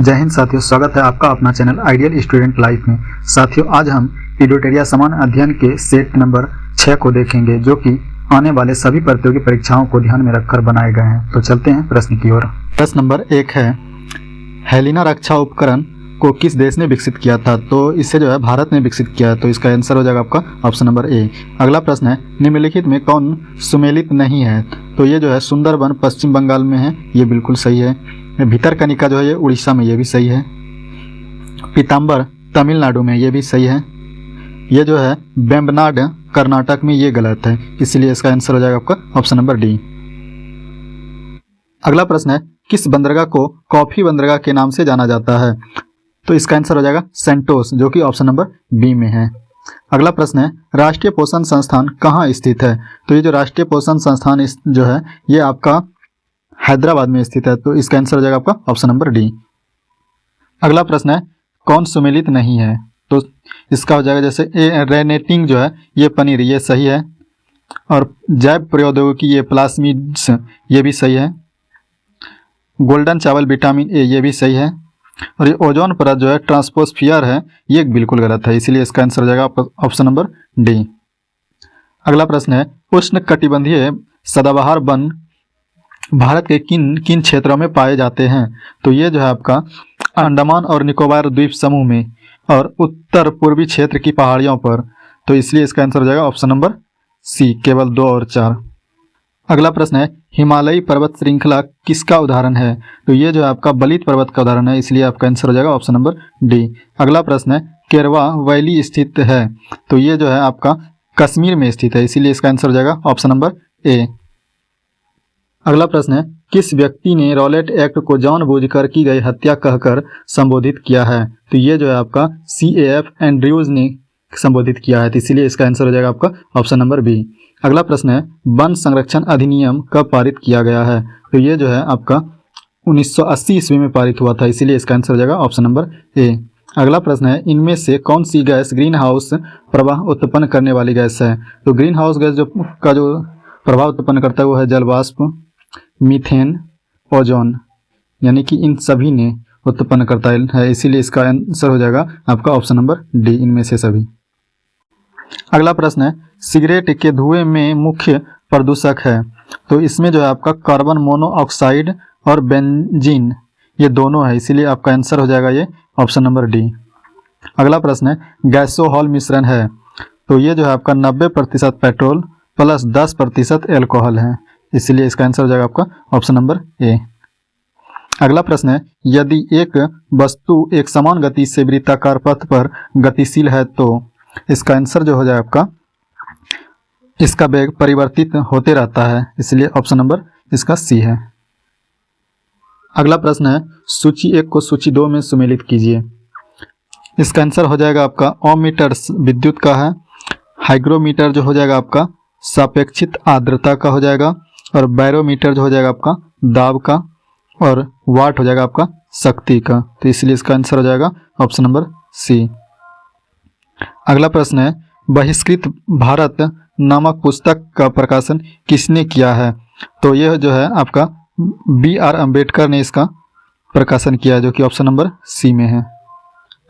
जय हिंद साथियों, स्वागत है आपका अपना चैनल आइडियल स्टूडेंट लाइफ में। साथियों, आज हम इडोटेरिया समान अध्ययन के सेट नंबर 6 को देखेंगे, जो कि आने वाले सभी प्रतियोगी परीक्षाओं को ध्यान में रखकर बनाए गए हैं। तो चलते हैं प्रश्न की ओर। प्रश्न नंबर 1 है, हेलिना रक्षा उपकरण को किस देश ने विकसित किया था? तो इसे जो है भारत ने विकसित किया है, तो इसका आंसर हो जाएगा आपका ऑप्शन नंबर ए। अगला प्रश्न है, निम्नलिखित में कौन सुमेलित नहीं है? तो ये जो है सुंदरबन पश्चिम बंगाल में है, ये बिल्कुल सही है। भितरकनिका जो है ये उड़ीसा में, ये भी सही है। पीताम्बर तमिलनाडु में, ये भी सही है। ये जो है वेम्बनाड कर्नाटक में, ये गलत है, इसलिए इसका आंसर हो जाएगा आपका ऑप्शन नंबर डी। अगला प्रश्न है, किस बंदरगाह को कॉफी बंदरगाह के नाम से जाना जाता है? तो इसका आंसर हो जाएगा सेंटोस, जो कि ऑप्शन नंबर बी में है। अगला प्रश्न है, राष्ट्रीय पोषण संस्थान कहाँ स्थित है? तो ये जो राष्ट्रीय पोषण संस्थान जो है ये आपका हैदराबाद में स्थित है, तो इसका आंसर हो जाएगा आपका ऑप्शन नंबर डी। अगला प्रश्न है, कौन सुमेलित नहीं है? तो इसका हो जाएगा जैसे रेनेटिंग जो है ये पनीर, ये सही है। और जैव प्रौद्योगिकी ये प्लास्मिड्स, ये भी सही है। गोल्डन चावल विटामिन ए, ये भी सही है। और ये ओजोन परत जो है ट्रांसपोस्फियर है, ये बिल्कुल गलत है, इसीलिए इसका आंसर हो जाएगा आपका ऑप्शन नंबर डी। अगला प्रश्न है, उष्ण कटिबंधीय सदाबहार वन भारत के किन किन क्षेत्रों में पाए जाते हैं? तो ये जो है आपका अंडमान और निकोबार द्वीप समूह में और उत्तर पूर्वी क्षेत्र की पहाड़ियों पर, तो इसलिए इसका आंसर हो जाएगा ऑप्शन नंबर सी, केवल 2 और 4। अगला प्रश्न है, हिमालयी पर्वत श्रृंखला किसका उदाहरण है? तो ये जो है आपका बलित पर्वत का उदाहरण है, इसलिए आपका आंसर हो जाएगा ऑप्शन नंबर डी। अगला प्रश्न है, केरवा वैली स्थित है? तो ये जो है आपका कश्मीर में स्थित है, इसीलिए इसका आंसर हो जाएगा ऑप्शन नंबर ए। अगला प्रश्न है, किस व्यक्ति ने रॉलेट एक्ट को जानबूझकर की गई हत्या कहकर संबोधित किया है? तो ये जो है आपका CAF एंड्रयूज ने संबोधित किया है, तो इसीलिए इसका आंसर हो जाएगा आपका ऑप्शन नंबर बी। अगला प्रश्न है, वन संरक्षण अधिनियम कब पारित किया गया है? तो ये जो है आपका 1980 ईस्वी में पारित हुआ था, इसीलिए इसका आंसर हो जाएगा ऑप्शन नंबर ए। अगला प्रश्न है, इनमें से कौन सी गैस ग्रीन हाउस प्रवाह उत्पन्न करने वाली गैस है? तो ग्रीन हाउस गैस जो प्रभाव उत्पन्न करता है वो है जलवाष्प, मीथेन, ओजोन, यानी कि इन सभी ने उत्पन्न करता है, इसीलिए इसका आंसर हो जाएगा आपका ऑप्शन नंबर डी, इनमें से सभी। अगला प्रश्न है, सिगरेट के धुएं में मुख्य प्रदूषक है? तो इसमें जो है आपका कार्बन मोनोऑक्साइड और बेंजीन, ये दोनों है, इसीलिए आपका आंसर हो जाएगा ये ऑप्शन नंबर डी। अगला प्रश्न है, गैसोहॉल मिश्रण है? तो ये जो है आपका 90% पेट्रोल प्लस 10% एल्कोहल है, इसलिए इसका आंसर हो जाएगा आपका ऑप्शन नंबर ए। अगला प्रश्न है, यदि एक वस्तु एक समान गति से वृत्ताकार पथ पर गतिशील है तो इसका आंसर जो हो जाए आपका, इसका वेग परिवर्तित होते रहता है, इसलिए ऑप्शन नंबर इसका सी है। अगला प्रश्न है, सूची 1 को सूची 2 में सुमेलित कीजिए। इसका आंसर हो जाएगा आपका ओमीटर विद्युत का है, हाइग्रोमीटर जो हो जाएगा आपका सापेक्षिक आर्द्रता का हो जाएगा, और बैरोमीटर जो हो जाएगा आपका दाब का, और वाट हो जाएगा आपका शक्ति का, तो इसलिए इसका आंसर हो जाएगा ऑप्शन नंबर सी। अगला प्रश्न है, बहिष्कृत भारत नामक पुस्तक का प्रकाशन किसने किया है? तो यह जो है आपका BR अम्बेडकर ने इसका प्रकाशन किया है, जो कि ऑप्शन नंबर सी में है।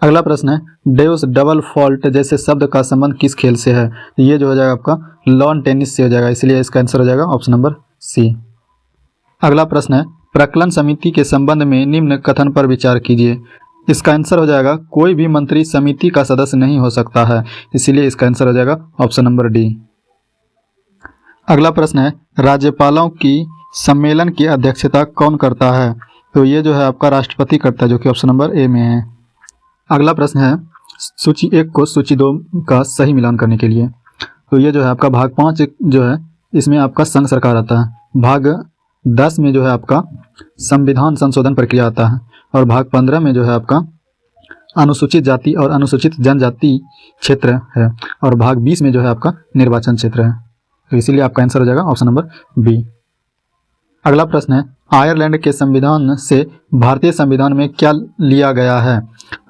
अगला प्रश्न है, डेउस डबल फॉल्ट जैसे शब्द का संबंध किस खेल से है? ये जो हो जाएगा आपका लॉन टेनिस से हो जाएगा, इसलिए इसका आंसर हो जाएगा ऑप्शन नंबर सी। अगला प्रश्न है, प्रकलन समिति के संबंध में निम्न कथन पर विचार कीजिए। इसका आंसर हो जाएगा, कोई भी मंत्री समिति का सदस्य नहीं हो सकता है, इसीलिए इसका आंसर हो जाएगा ऑप्शन नंबर डी। अगला प्रश्न है, राज्यपालों की सम्मेलन की अध्यक्षता कौन करता है? तो ये जो है आपका राष्ट्रपति करता है, जो कि ऑप्शन नंबर ए में है। अगला प्रश्न है, सूची 1 को सूची 2 का सही मिलान करने के लिए। तो ये जो है आपका भाग 5 जो है इसमें आपका संघ सरकार आता है, भाग 10 में जो है आपका संविधान संशोधन प्रक्रिया आता है, और भाग 15 में जो है आपका अनुसूचित जाति और अनुसूचित जनजाति क्षेत्र है, और भाग 20 में जो है आपका निर्वाचन क्षेत्र है, तो इसीलिए आपका आंसर हो जाएगा ऑप्शन नंबर बी। अगला प्रश्न है, आयरलैंड के संविधान से भारतीय संविधान में क्या लिया गया है?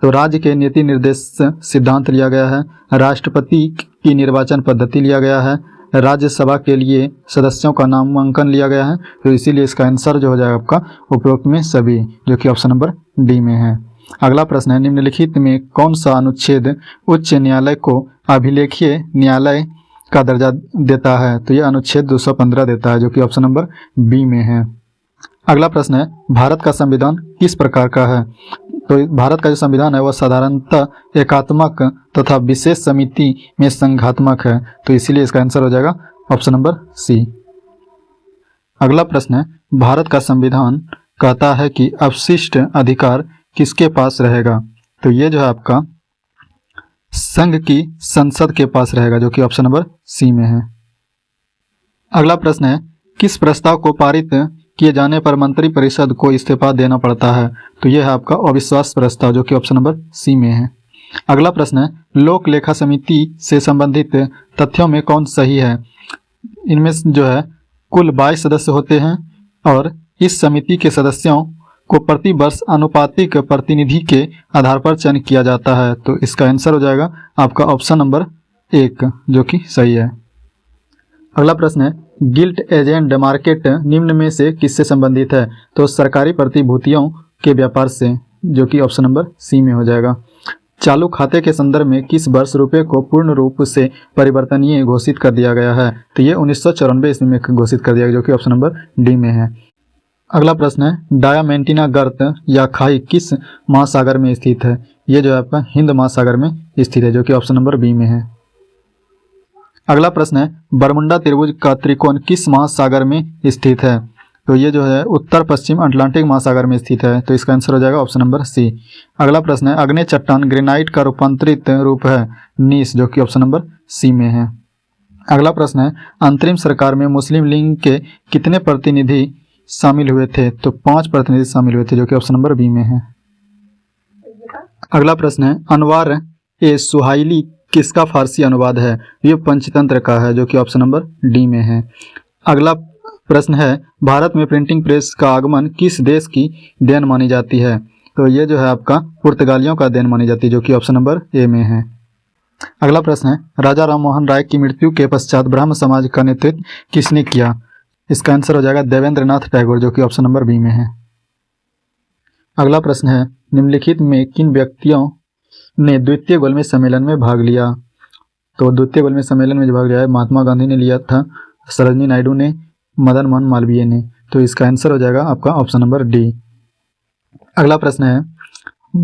तो राज्य के नीति निर्देश सिद्धांत लिया गया है, राष्ट्रपति की निर्वाचन पद्धति लिया गया है, राज्यसभा के लिए सदस्यों का नामांकन लिया गया है, तो इसीलिए इसका आंसर जो हो जाएगा आपका उपरोक्त में सभी, जो कि ऑप्शन नंबर डी में है। अगला प्रश्न है, निम्नलिखित में कौन सा अनुच्छेद उच्च न्यायालय को अभिलेखीय न्यायालय का दर्जा देता है? तो यह अनुच्छेद 215 देता है, जो कि ऑप्शन नंबर बी में है। अगला प्रश्न है, भारत का संविधान किस प्रकार का है? तो भारत का जो संविधान है वह साधारणतः एकात्मक तथा विशेष समिति में संघात्मक है, तो इसीलिए इसका आंसर हो जाएगा ऑप्शन नंबर सी। अगला प्रश्न है, भारत का संविधान कहता है कि अवशिष्ट अधिकार किसके पास रहेगा? तो ये जो है आपका संघ की संसद के पास रहेगा, जो कि ऑप्शन नंबर सी में है। अगला प्रश्न है, किस प्रस्ताव को पारित किए जाने पर मंत्रिपरिषद को इस्तीफा देना पड़ता है? तो यह है आपका अविश्वास प्रस्ताव, जो कि ऑप्शन नंबर सी में है। अगला प्रश्न है, लोक लेखा समिति से संबंधित तथ्यों में कौन सही है? इनमें जो है कुल 22 सदस्य होते हैं और इस समिति के सदस्यों को प्रति वर्ष अनुपातिक प्रतिनिधि के आधार पर चयन किया जाता है, तो इसका आंसर हो जाएगा आपका ऑप्शन नंबर 1, जो कि सही है। अगला प्रश्न है, गिल्ट एजेंट मार्केट निम्न में से किससे संबंधित है? तो सरकारी प्रतिभूतियों के व्यापार से, जो कि ऑप्शन नंबर सी में हो जाएगा। चालू खाते के संदर्भ में किस वर्ष रुपये को पूर्ण रूप से परिवर्तनीय घोषित कर दिया गया है? तो ये 1994 ईस्वी में घोषित कर दिया गया, जो कि ऑप्शन नंबर डी में है। अगला प्रश्न है, डायामेंटिना गर्त या खाई किस महासागर में स्थित है? ये जो है आपका हिंद महासागर में स्थित है, जो कि ऑप्शन नंबर बी में है। अगला प्रश्न है, बरमुंडा त्रिभुज का त्रिकोण किस महासागर में स्थित है? तो ये जो है उत्तर पश्चिम अटलांटिक महासागर में स्थित है, तो इसका आंसर हो जाएगा ऑप्शन नंबर सी। अगला प्रश्न है, अग्नि चट्टान ग्रेनाइट का रूपांतरित रूप है नीस, जो कि ऑप्शन नंबर सी में है। अगला प्रश्न है, अंतरिम सरकार में मुस्लिम लीग के कितने प्रतिनिधि शामिल हुए थे? तो 5 प्रतिनिधि शामिल हुए थे, जो कि ऑप्शन नंबर बी में है। अगला प्रश्न है, अनवार ए सुहाइली किसका फारसी अनुवाद है? ये पंचतंत्र का है, जो कि ऑप्शन नंबर डी में है। अगला प्रश्न है, भारत में प्रिंटिंग प्रेस का आगमन किस देश की देन मानी जाती है? तो ये जो है आपका पुर्तगालियों का देन मानी जाती है, जो कि ऑप्शन नंबर ए में है। अगला प्रश्न है, राजा राम मोहन राय की मृत्यु के पश्चात ब्राह्म समाज का नेतृत्व किसने किया? इसका आंसर हो जाएगा देवेंद्रनाथ टैगोर, जो कि ऑप्शन नंबर बी में है। अगला प्रश्न है, निम्नलिखित में किन व्यक्तियों ने द्वितीय गोलमेज सम्मेलन में भाग लिया? तो द्वितीय गोलमेज सम्मेलन में जो भाग लिया है महात्मा गांधी ने लिया था, सरोजिनी नायडू ने, मदन मोहन मालवीय ने, तो इसका आंसर हो जाएगा आपका ऑप्शन नंबर डी। अगला प्रश्न है,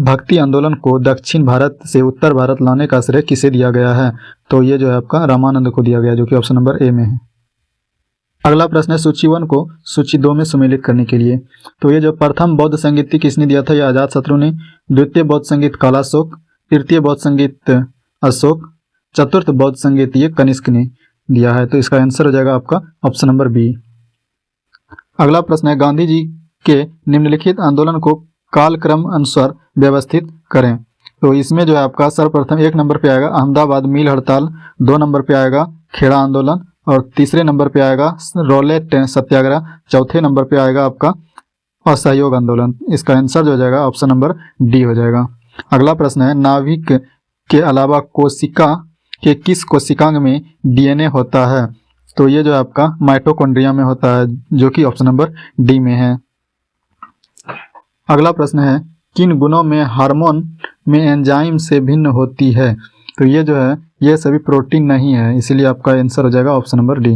भक्ति आंदोलन को दक्षिण भारत से उत्तर भारत लाने का श्रेय किसे दिया गया है? तो ये जो है आपका रामानंद को दिया गया, जो कि ऑप्शन नंबर ए में है। अगला प्रश्न है, सूची 1 को सूची 2 में सम्मिलित करने के लिए, तो ये जो प्रथम बौद्ध संगीत किसने दिया था? ये अजातशत्रु ने। द्वितीय बौद्ध संगीत कालाशोक, तृतीय बौद्ध संगीत अशोक, चतुर्थ बौद्ध संगीत ये कनिष्क ने दिया है, तो इसका आंसर हो जाएगा आपका ऑप्शन नंबर बी। अगला प्रश्न है, गांधी जी के निम्नलिखित आंदोलन को कालक्रम अनुसार व्यवस्थित करें। तो इसमें जो है आपका सर्वप्रथम 1 नंबर पे आएगा अहमदाबाद मिल हड़ताल, 2 नंबर पे आएगा खेड़ा आंदोलन और तीसरे नंबर पे आएगा रॉलेट सत्याग्रह, चौथे नंबर पे आएगा आपका असहयोग आंदोलन। इसका आंसर जो हो जाएगा ऑप्शन नंबर डी हो जाएगा। अगला प्रश्न है, नाभिक के अलावा कोशिका के किस कोशिकांग में डीएनए होता है? तो ये जो है आपका माइटोकॉन्ड्रिया में होता है, जो कि ऑप्शन नंबर डी में है। अगला प्रश्न है, किन गुणों में हार्मोन में एंजाइम से भिन्न होती है? तो ये जो है ये सभी प्रोटीन नहीं है, इसलिए आपका आंसर हो जाएगा ऑप्शन नंबर डी।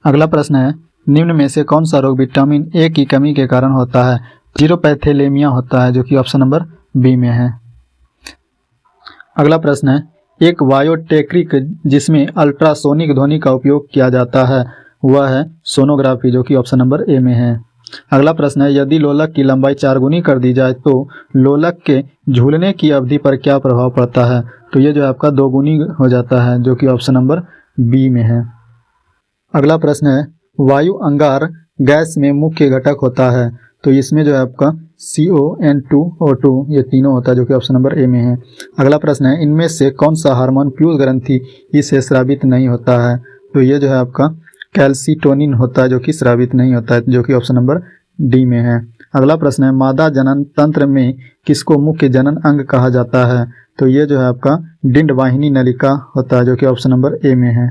अगला प्रश्न है, निम्न में से कौन सा रोग विटामिन ए की कमी के कारण होता है? जीरोपैथेलेमिया होता है, जो कि ऑप्शन नंबर बी में है। अगला प्रश्न है, एक बायोटेक्निक जिसमें अल्ट्रासोनिक ध्वनि का उपयोग किया जाता है वह है सोनोग्राफी, जो कि ऑप्शन नंबर ए में है। अगला प्रश्न है, यदि लोलक की लंबाई 4 गुनी कर दी जाए तो लोलक के झूलने की अवधि पर क्या प्रभाव पड़ता है? तो ये जो है आपका 2 गुनी हो जाता है, जो कि ऑप्शन नंबर बी में है। अगला प्रश्न है, वायु अंगार गैस में मुख्य घटक होता है, तो इसमें जो है आपका CO, N2O2 ये तीनों होता है, जो कि ऑप्शन नंबर ए में है। अगला प्रश्न है, इनमें से कौन सा हार्मोन पीयूष ग्रंथि इसे स्रावित नहीं होता है? तो ये जो है आपका कैल्सिटोनिन होता है, जो कि स्रावित नहीं होता है, जो कि ऑप्शन नंबर डी में है। अगला प्रश्न है, मादा जनन तंत्र में किसको मुख्य जनन अंग कहा जाता है? तो ये जो है आपका डिंडवाहिनी नलिका होता है, जो कि ऑप्शन नंबर ए में है।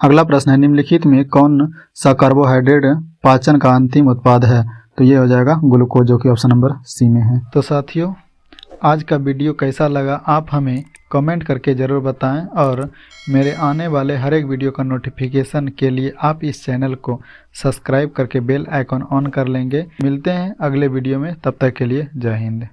अगला प्रश्न है, निम्नलिखित में कौन सा कार्बोहाइड्रेट पाचन का अंतिम उत्पाद है? तो ये हो जाएगा ग्लूकोज, जो कि ऑप्शन नंबर सी में है। तो साथियों, आज का वीडियो कैसा लगा आप हमें कमेंट करके ज़रूर बताएं, और मेरे आने वाले हर एक वीडियो का नोटिफिकेशन के लिए आप इस चैनल को सब्सक्राइब करके बेल आइकॉन ऑन कर लेंगे। मिलते हैं अगले वीडियो में, तब तक के लिए जय हिंद।